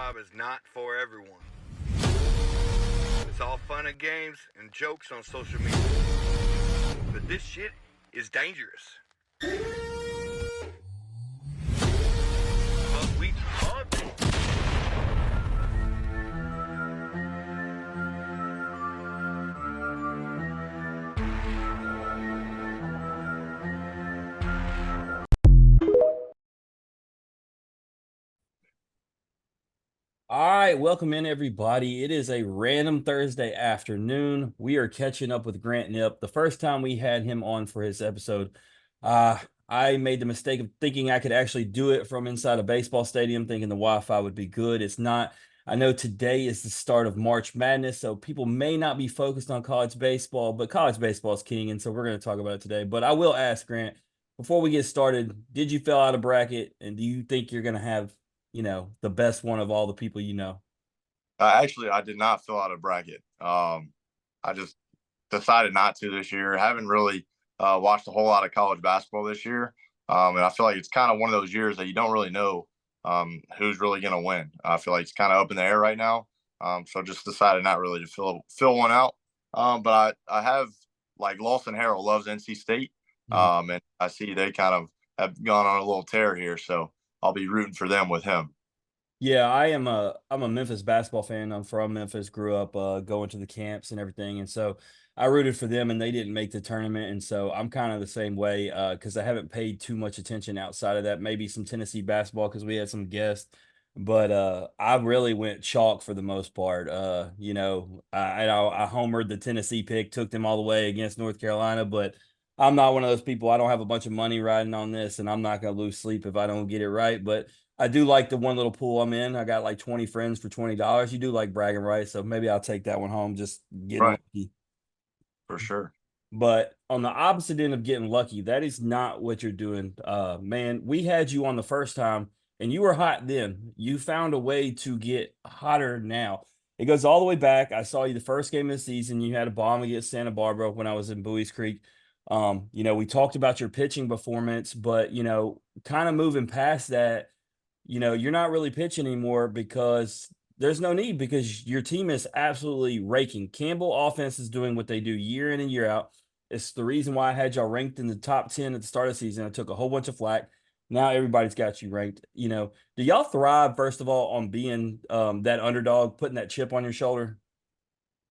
job is not for everyone. It's all fun and games and jokes on social media. But this shit is dangerous. But we love it. All right, welcome in everybody. It is a random Thursday afternoon. We are catching up with Grant Knipp. The first time we had him on for his episode, I made the mistake of thinking I could actually do it from inside a baseball stadium, thinking the Wi-Fi would be good. It's not. I know today is the start of March Madness, so people may not be focused on college baseball, but college baseball is king, and so we're going to talk about it today. But I will ask Grant, before we get started, did you fill out a bracket, and do you think you're going to have the best one of all the people you know? Actually, I did not fill out a bracket. I just decided not to this year. I haven't really watched a whole lot of college basketball this year. And I feel like it's kind of one of those years that you don't really know who's really going to win. I feel like it's kind of up in the air right now. So I just decided not really to fill one out. But I have, like, Lawson Harrell loves NC State. And I see they kind of have gone on a little tear here. So I'll be rooting for them with him. Yeah, I'm a Memphis basketball fan. I'm from Memphis, grew up going to the camps and everything. And so I rooted for them and they didn't make the tournament. And so I'm kind of the same way because I haven't paid too much attention outside of that. Maybe some Tennessee basketball because we had some guests. But I really went chalk for the most part. I homered the Tennessee pick, took them all the way against North Carolina, but I'm not one of those people. I don't have a bunch of money riding on this, and I'm not going to lose sleep if I don't get it right. But I do like the one little pool I'm in. I got like 20 friends for $20. You do like bragging rights, so maybe I'll take that one home. Just getting Right. lucky. For sure. But on the opposite end of getting lucky, that is not what you're doing. Man, we had you on the first time and you were hot then. You found a way to get hotter now. It goes all the way back. I saw you the first game of the season. You had a bomb against Santa Barbara when I was in Bowie's Creek. We talked about your pitching performance, but kind of moving past that, you're not really pitching anymore because there's no need because your team is absolutely raking. Campbell offense is doing what they do year in and year out. It's the reason why I had y'all ranked in the top 10 at the start of the season. I took a whole bunch of flack. Now everybody's got you ranked. Do y'all thrive, first of all, on being that underdog, putting that chip on your shoulder?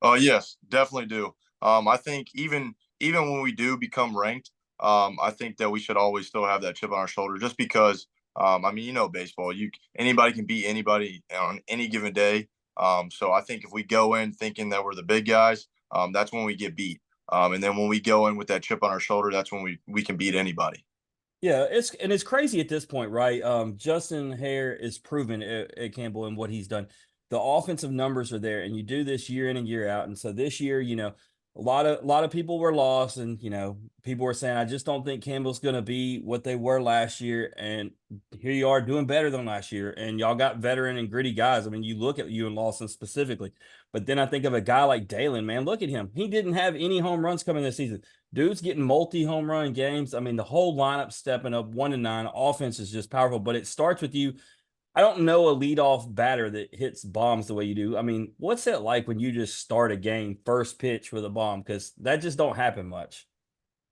Oh, yes, definitely do. I think even when we do become ranked, I think that we should always still have that chip on our shoulder, just because. I mean, baseball. Anybody can beat anybody on any given day. So I think if we go in thinking that we're the big guys, that's when we get beat. And then when we go in with that chip on our shoulder, that's when we can beat anybody. Yeah, it's crazy at this point, right? Justin Hare is proven at Campbell and what he's done. The offensive numbers are there, and you do this year in and year out. And so this year, a lot of people were lost, and people were saying, I just don't think Campbell's going to be what they were last year. And here you are doing better than last year, and y'all got veteran and gritty guys. I mean, you look at you and Lawson specifically, but then I think of a guy like Dalen. Man, look at him. He didn't have any home runs coming this season. Dude's getting multi-home run games. I mean, the whole lineup stepping up 1-9. Offense is just powerful, but it starts with you. I don't know a leadoff batter that hits bombs the way you do. I mean, what's it like when you just start a game first pitch with a bomb? Because that just don't happen much.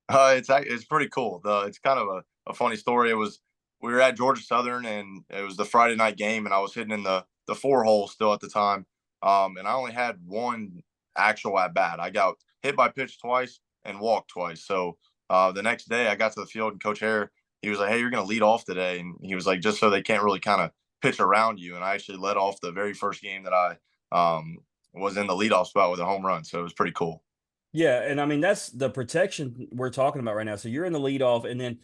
It's pretty cool. It's kind of a funny story. We were at Georgia Southern, and it was the Friday night game, and I was hitting in the 4 hole still at the time. And I only had one actual at bat. I got hit by pitch twice and walked twice. So the next day, I got to the field, and Coach Hare, he was like, "Hey, you're going to lead off today," and he was like, "Just so they can't really kind of pitch around you." And I actually led off the very first game that I was in the leadoff spot with a home run. So it was pretty cool. Yeah, and I mean that's the protection we're talking about right now. So you're in the leadoff, and then,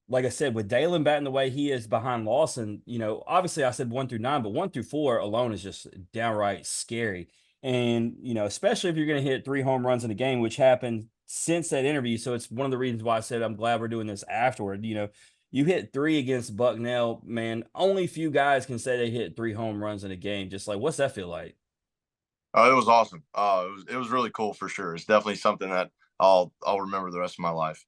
like I said, with Dalen batting the way he is behind Lawson, obviously I said 1-9, but 1-4 alone is just downright scary. And especially if you're going to hit 3 home runs in a game, which happened since that interview. So it's one of the reasons why I said I'm glad we're doing this afterward. You hit 3 against Bucknell, man. Only few guys can say they hit 3 home runs in a game. Just like, what's that feel like? It was awesome. It was really cool for sure. It's definitely something that I'll remember the rest of my life.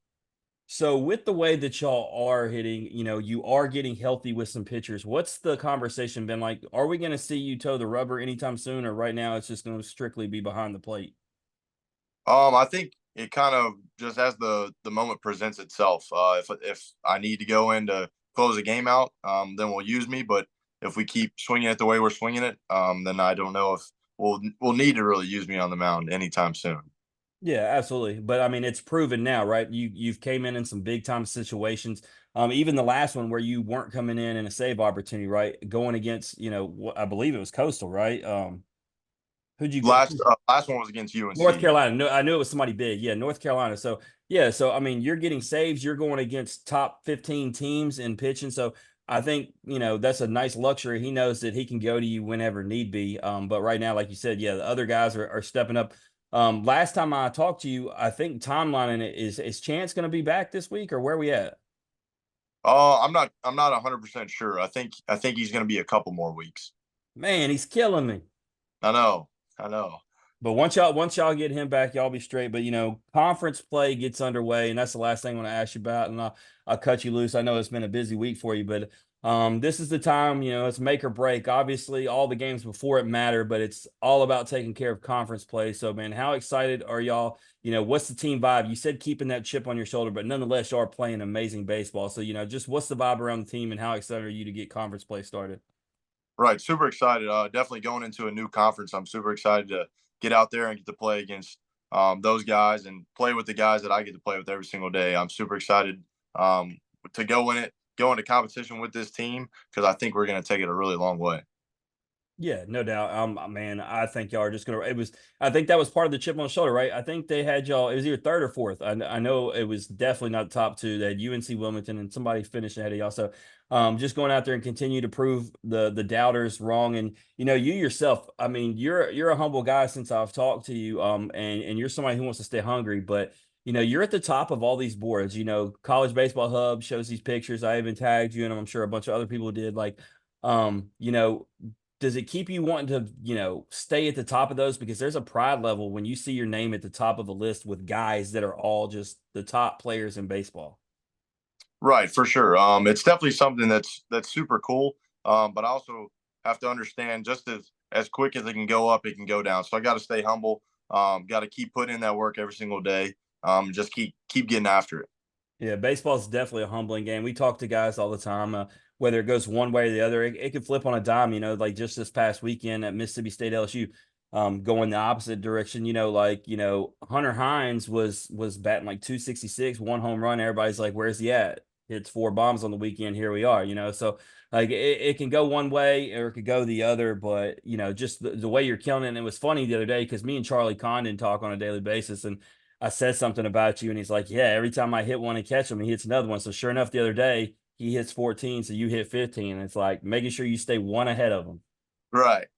So with the way that y'all are hitting, you are getting healthy with some pitchers. What's the conversation been like? Are we going to see you toe the rubber anytime soon, or right now it's just going to strictly be behind the plate? I think it kind of just as the moment presents itself. If I need to go in to close a game out, then we'll use me. But if we keep swinging it the way we're swinging it, then I don't know if we'll need to really use me on the mound anytime soon. Yeah, absolutely. But I mean, it's proven now, right? You've came in some big time situations. Even the last one where you weren't coming in a save opportunity, right? Going against, I believe it was Coastal, right? Who'd you go? Last one was against North UNC. Carolina. No, I knew it was somebody big. Yeah, North Carolina. So yeah, so I mean, you're getting saves. You're going against top 15 teams in pitching. So I think that's a nice luxury. He knows that he can go to you whenever need be. But right now, like you said, yeah, the other guys are stepping up. Last time I talked to you, I think timeline in it is Chance going to be back this week, or where we at? I'm not 100% sure. I think he's going to be a couple more weeks. Man, he's killing me. I know. But once y'all get him back, y'all be straight. But conference play gets underway, and that's the last thing I want to ask you about. And I'll cut you loose. I know it's been a busy week for you, but this is the time. It's make or break. Obviously, all the games before it matter, but it's all about taking care of conference play. So, man, how excited are y'all? What's the team vibe? You said keeping that chip on your shoulder, but nonetheless, y'all are playing amazing baseball. So, just what's the vibe around the team, and how excited are you to get conference play started? Right, super excited. Definitely going into a new conference. I'm super excited to get out there and get to play against those guys and play with the guys that I get to play with every single day. I'm super excited to go into competition with this team because I think we're going to take it a really long way. Yeah, no doubt. Man, I think y'all are just gonna. I think that was part of the chip on the shoulder, right? I think they had y'all. It was either third or fourth. I know it was definitely not the top two. They had UNC Wilmington and somebody finished ahead of y'all. So, just going out there and continue to prove the doubters wrong. And you yourself. I mean, you're a humble guy since I've talked to you. And you're somebody who wants to stay hungry, but. You're at the top of all these boards. College Baseball Hub shows these pictures. I even tagged you, and I'm sure a bunch of other people did. Like, um, you know, does it keep you wanting to, stay at the top of those? Because there's a pride level when you see your name at the top of a list with guys that are all just the top players in baseball. Right, for sure. It's definitely something that's super cool. But I also have to understand just as quick as it can go up, it can go down. So I got to stay humble. Got to keep putting in that work every single day. Just keep getting after it. Yeah, baseball is definitely a humbling game. We talk to guys all the time, whether it goes one way or the other. It could flip on a dime, like just this past weekend at Mississippi State LSU, going the opposite direction. Hunter Hines was batting like 266, one home run. Everybody's like, where's he at? Hits four bombs on the weekend. Here we are, So like it can go one way or it could go the other, but just the way you're killing it. And it was funny the other day because me and Charlie Condon talk on a daily basis, and I said something about you, and he's like, yeah, every time I hit one and catch him, he hits another one. So sure enough, the other day he hits 14, so you hit 15. And it's like making sure you stay one ahead of him. Right.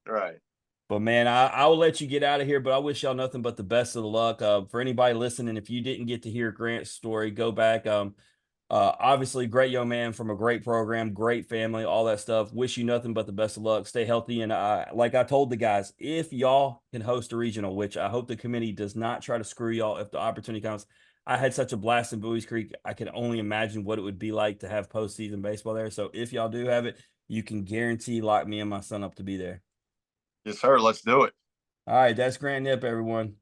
But man, I will let you get out of here, but I wish y'all nothing but the best of the luck. For anybody listening, if you didn't get to hear Grant's story, go back. Obviously, great young man from a great program, great family, all that stuff. Wish you nothing but the best of luck. Stay healthy. And like I told the guys, if y'all can host a regional, which I hope the committee does not try to screw y'all if the opportunity comes. I had such a blast in Bowie's Creek. I can only imagine what it would be like to have postseason baseball there. So if y'all do have it, you can guarantee lock me and my son up to be there. Yes, sir. Let's do it. All right, that's Grant Knipp, everyone.